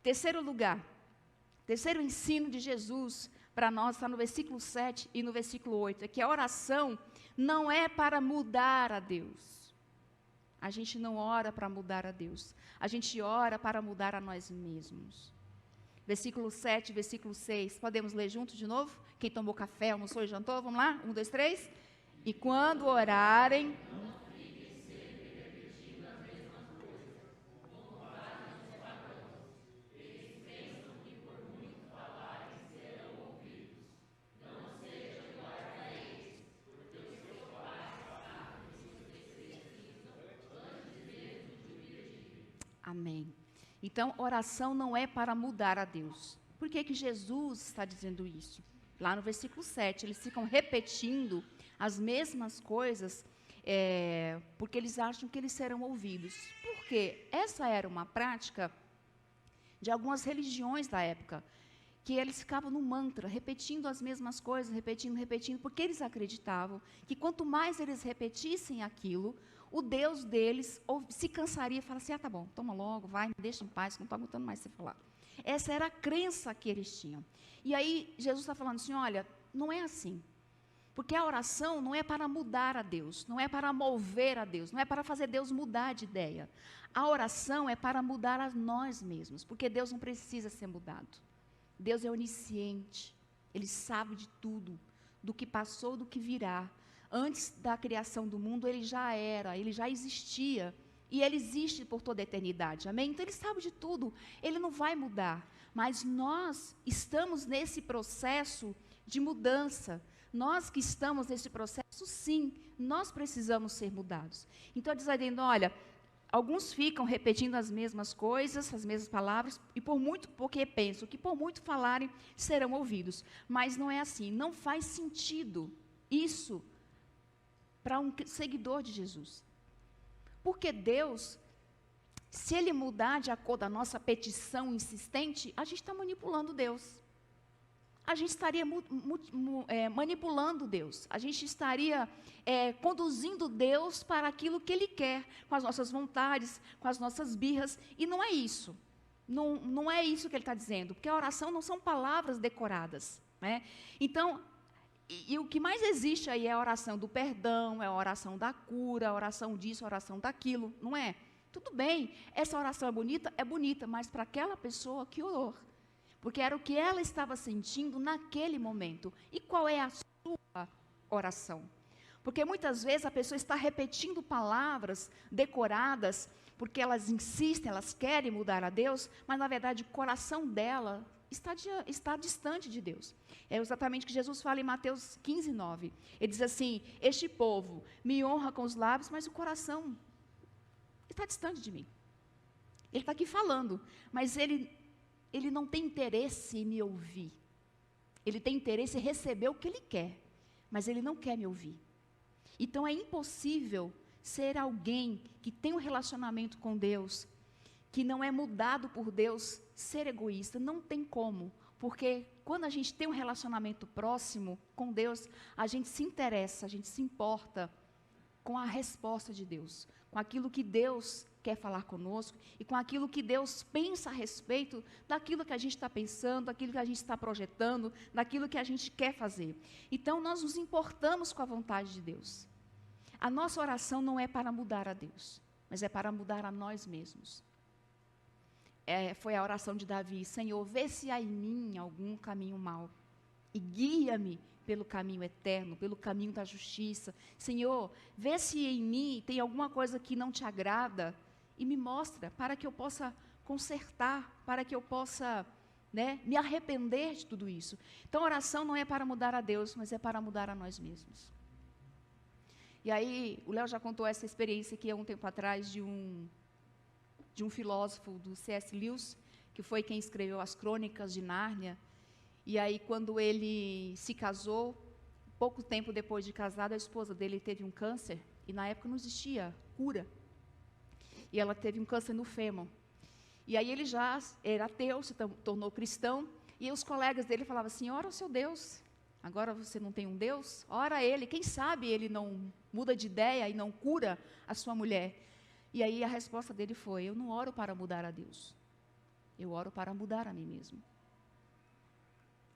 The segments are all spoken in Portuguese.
Terceiro lugar, terceiro ensino de Jesus para nós está no versículo 7 e no versículo 8, é que a oração não é para mudar a Deus. A gente não ora para mudar a Deus, a gente ora para mudar a nós mesmos. Versículo 7, versículo 6, podemos ler juntos de novo? Quem tomou café, almoçou e jantou, vamos lá? 1, 2, 3. E quando orarem... Amém. Então, oração não é para mudar a Deus. Por que que Jesus está dizendo isso? Lá no versículo 7, eles ficam repetindo as mesmas coisas, porque eles acham que eles serão ouvidos. Porque essa era uma prática de algumas religiões da época, que eles ficavam no mantra, repetindo as mesmas coisas, repetindo, porque eles acreditavam que quanto mais eles repetissem aquilo, o Deus deles se cansaria e falaria assim, tá bom, toma logo, vai, me deixa em paz, não estou aguentando mais você falar. Essa era a crença que eles tinham. E aí, Jesus está falando assim, olha, não é assim. Porque a oração não é para mudar a Deus, não é para mover a Deus, não é para fazer Deus mudar de ideia. A oração é para mudar a nós mesmos, porque Deus não precisa ser mudado. Deus é onisciente, Ele sabe de tudo, do que passou, do que virá. Antes da criação do mundo, Ele já era, Ele já existia, e Ele existe por toda a eternidade, amém? Então Ele sabe de tudo, Ele não vai mudar, mas nós estamos nesse processo de mudança, nós que estamos nesse processo, sim, nós precisamos ser mudados. Então Ele está dizendo, olha, alguns ficam repetindo as mesmas coisas, as mesmas palavras, e porque pensam que por muito falarem, serão ouvidos. Mas não é assim, não faz sentido isso para um seguidor de Jesus. Porque Deus, se Ele mudar de acordo com a nossa petição insistente, a gente está manipulando Deus. A gente estaria manipulando Deus, a gente estaria conduzindo Deus para aquilo que Ele quer, com as nossas vontades, com as nossas birras, e não é isso, não é isso que Ele está dizendo, porque a oração não são palavras decoradas, né? Então, e o que mais existe aí é a oração do perdão, é a oração da cura, a oração disso, a oração daquilo, não é? Tudo bem, essa oração é bonita, mas para aquela pessoa que orou, porque era o que ela estava sentindo naquele momento. E qual é a sua oração? Porque muitas vezes a pessoa está repetindo palavras decoradas, porque elas insistem, elas querem mudar a Deus, mas na verdade o coração dela está distante de Deus. É exatamente o que Jesus fala em Mateus 15, 9. Ele diz assim, este povo me honra com os lábios, mas o coração está distante de mim. Ele está aqui falando, mas ele não tem interesse em me ouvir. Ele tem interesse em receber o que ele quer, mas ele não quer me ouvir. Então é impossível ser alguém que tem um relacionamento com Deus, que não é mudado por Deus, ser egoísta. Não tem como, porque quando a gente tem um relacionamento próximo com Deus, a gente se interessa, a gente se importa com a resposta de Deus, com aquilo que Deus quer falar conosco e com aquilo que Deus pensa a respeito daquilo que a gente está pensando, daquilo que a gente está projetando, daquilo que a gente quer fazer. Então, nós nos importamos com a vontade de Deus. A nossa oração não é para mudar a Deus, mas é para mudar a nós mesmos. Foi a oração de Davi, Senhor, vê se há em mim algum caminho mau e guia-me pelo caminho eterno, pelo caminho da justiça. Senhor, vê se em mim tem alguma coisa que não te agrada e me mostra, para que eu possa consertar, para que eu possa, me arrepender de tudo isso. Então, a oração não é para mudar a Deus, mas é para mudar a nós mesmos. E aí, o Léo já contou essa experiência aqui há um tempo atrás de um filósofo do C.S. Lewis, que foi quem escreveu as Crônicas de Nárnia. E aí, quando ele se casou, pouco tempo depois de casado, a esposa dele teve um câncer, e na época não existia cura. E ela teve um câncer no fêmur. E aí ele já era ateu, se tornou cristão, e os colegas dele falavam assim, ora o seu Deus, agora você não tem um Deus? Ora a ele, quem sabe ele não muda de ideia e não cura a sua mulher. E aí a resposta dele foi, eu não oro para mudar a Deus, Eu oro para mudar a mim mesmo.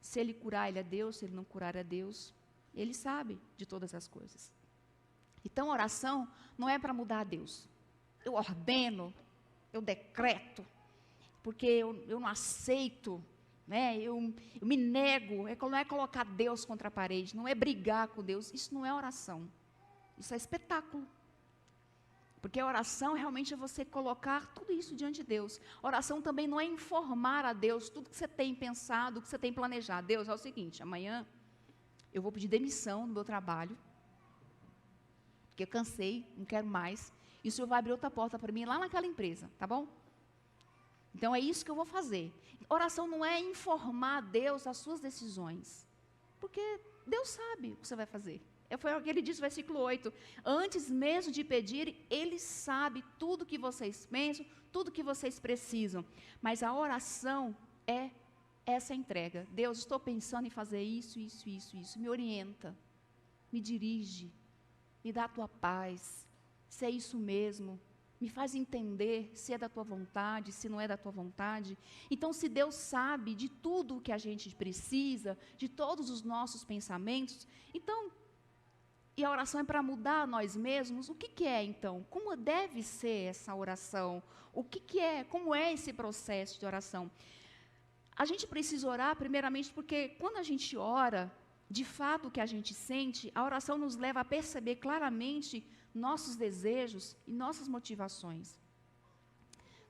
Se Ele curar, Ele é Deus. Se Ele não curar, é Deus. Ele sabe de todas as coisas. Então, oração não é para mudar a Deus. Eu ordeno, eu decreto, porque eu não aceito, né? Eu me nego. Não é colocar Deus contra a parede, não é brigar com Deus. Isso não é oração. Isso é espetáculo. Porque a oração realmente é você colocar tudo isso diante de Deus. A oração também não é informar a Deus tudo que você tem pensado, que você tem planejado. Deus, é o seguinte, amanhã eu vou pedir demissão do meu trabalho, porque eu cansei, não quero mais, e o Senhor vai abrir outra porta para mim lá naquela empresa, tá bom? Então é isso que eu vou fazer. Oração não é informar a Deus as suas decisões, porque Deus sabe o que você vai fazer. Foi o que ele disse no versículo 8. Antes mesmo de pedirem, Ele sabe tudo que vocês pensam, tudo que vocês precisam. Mas a oração é essa entrega. Deus, estou pensando em fazer isso. Me orienta, me dirige, me dá a tua paz. Se é isso mesmo, me faz entender se é da tua vontade, se não é da tua vontade. Então, se Deus sabe de tudo o que a gente precisa, de todos os nossos pensamentos, então... E a oração é para mudar nós mesmos. O que é, então? Como deve ser essa oração? O que é? Como é esse processo de oração? A gente precisa orar, primeiramente, porque quando a gente ora, de fato, o que a gente sente, a oração nos leva a perceber claramente nossos desejos e nossas motivações.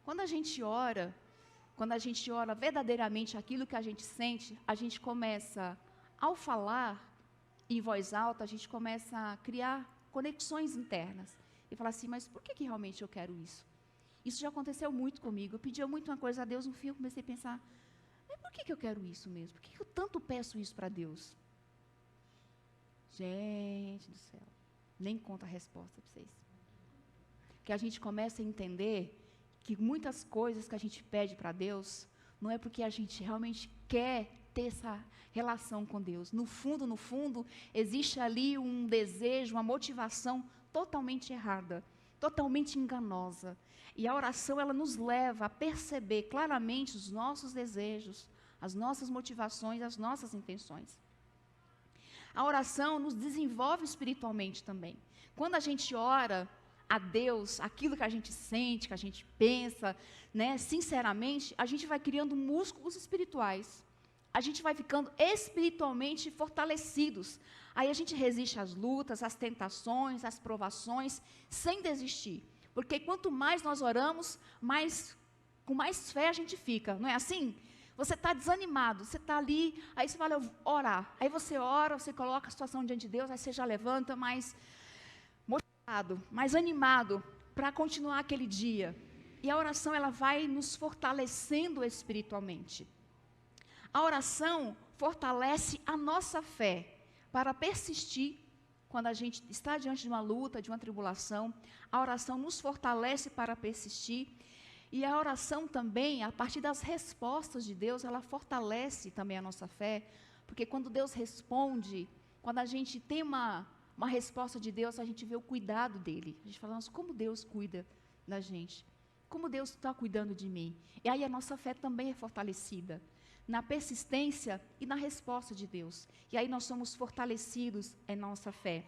Quando a gente ora verdadeiramente aquilo que a gente sente, a gente começa, ao falar em voz alta, a gente começa a criar conexões internas. E falar assim, mas por que realmente eu quero isso? Isso já aconteceu muito comigo. Eu pedia muito uma coisa a Deus, no fim eu comecei a pensar, mas por que eu quero isso mesmo? Por que eu tanto peço isso para Deus? Gente do céu, nem conta a resposta para vocês. Que a gente começa a entender que muitas coisas que a gente pede para Deus, não é porque a gente realmente quer ter essa relação com Deus. No fundo, existe ali um desejo, uma motivação totalmente errada, totalmente enganosa. E a oração, ela nos leva a perceber claramente os nossos desejos, as nossas motivações, as nossas intenções. A oração nos desenvolve espiritualmente também. Quando a gente ora a Deus, aquilo que a gente sente, que a gente pensa, né, sinceramente, a gente vai criando músculos espirituais. A gente vai ficando espiritualmente fortalecidos. Aí a gente resiste às lutas, às tentações, às provações, sem desistir. Porque quanto mais nós oramos, com mais fé a gente fica. Não é assim? Você está desanimado, você está ali, aí você fala, eu vou orar. Aí você ora, você coloca a situação diante de Deus, aí você já levanta mais motivado, mais animado para continuar aquele dia. E a oração, ela vai nos fortalecendo espiritualmente. A oração fortalece a nossa fé para persistir quando a gente está diante de uma luta, de uma tribulação. A oração nos fortalece para persistir. E a oração também, a partir das respostas de Deus, ela fortalece também a nossa fé. Porque quando Deus responde, quando a gente tem uma resposta de Deus, a gente vê o cuidado dele. A gente fala, nossa, como Deus cuida da gente. Como Deus está cuidando de mim. E aí a nossa fé também é fortalecida. Na persistência e na resposta de Deus. E aí nós somos fortalecidos em nossa fé.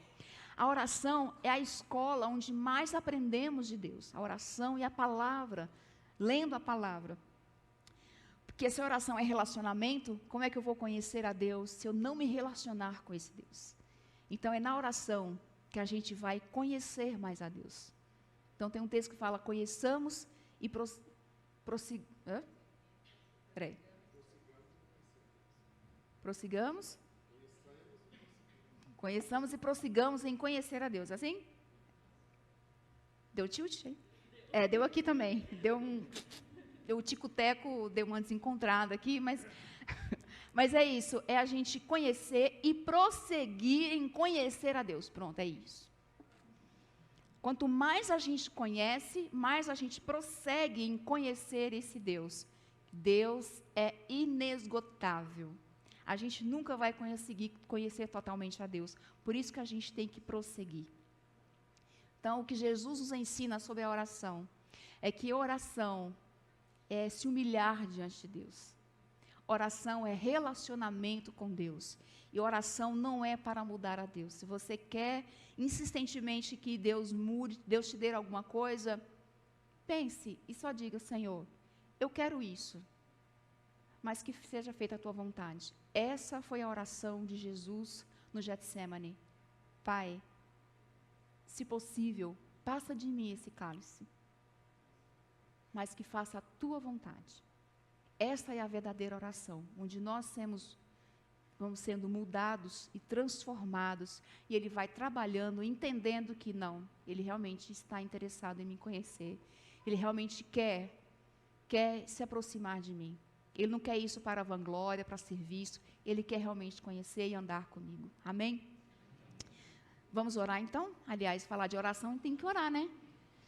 A oração é a escola onde mais aprendemos de Deus. A oração e a palavra, lendo a palavra. Porque se a oração é relacionamento, como é que eu vou conhecer a Deus se eu não me relacionar com esse Deus? Então é na oração que a gente vai conhecer mais a Deus. Então tem um texto que fala, conheçamos e prossigamos? Conheçamos e prossigamos em conhecer a Deus. Assim? Deu tilt? Hein? Deu aqui também. Deu o tico-teco, deu uma desencontrada aqui, mas é isso. É a gente conhecer e prosseguir em conhecer a Deus. Pronto, é isso. Quanto mais a gente conhece, mais a gente prossegue em conhecer esse Deus. Deus é inesgotável. A gente nunca vai conseguir conhecer totalmente a Deus. Por isso que a gente tem que prosseguir. Então, o que Jesus nos ensina sobre a oração é que oração é se humilhar diante de Deus. Oração é relacionamento com Deus. E oração não é para mudar a Deus. Se você quer insistentemente que Deus mude, Deus te dê alguma coisa, pense e só diga: Senhor, eu quero isso, mas que seja feita a tua vontade. Essa foi a oração de Jesus no Getsemane. Pai, se possível, passa de mim esse cálice, mas que faça a tua vontade. Essa é a verdadeira oração, onde nós vamos sendo mudados e transformados, e Ele vai trabalhando, entendendo que não, Ele realmente está interessado em me conhecer, Ele realmente quer se aproximar de mim. Ele não quer isso para vanglória, para serviço, Ele quer realmente conhecer e andar comigo. Amém? Vamos orar então? Aliás, falar de oração tem que orar, né?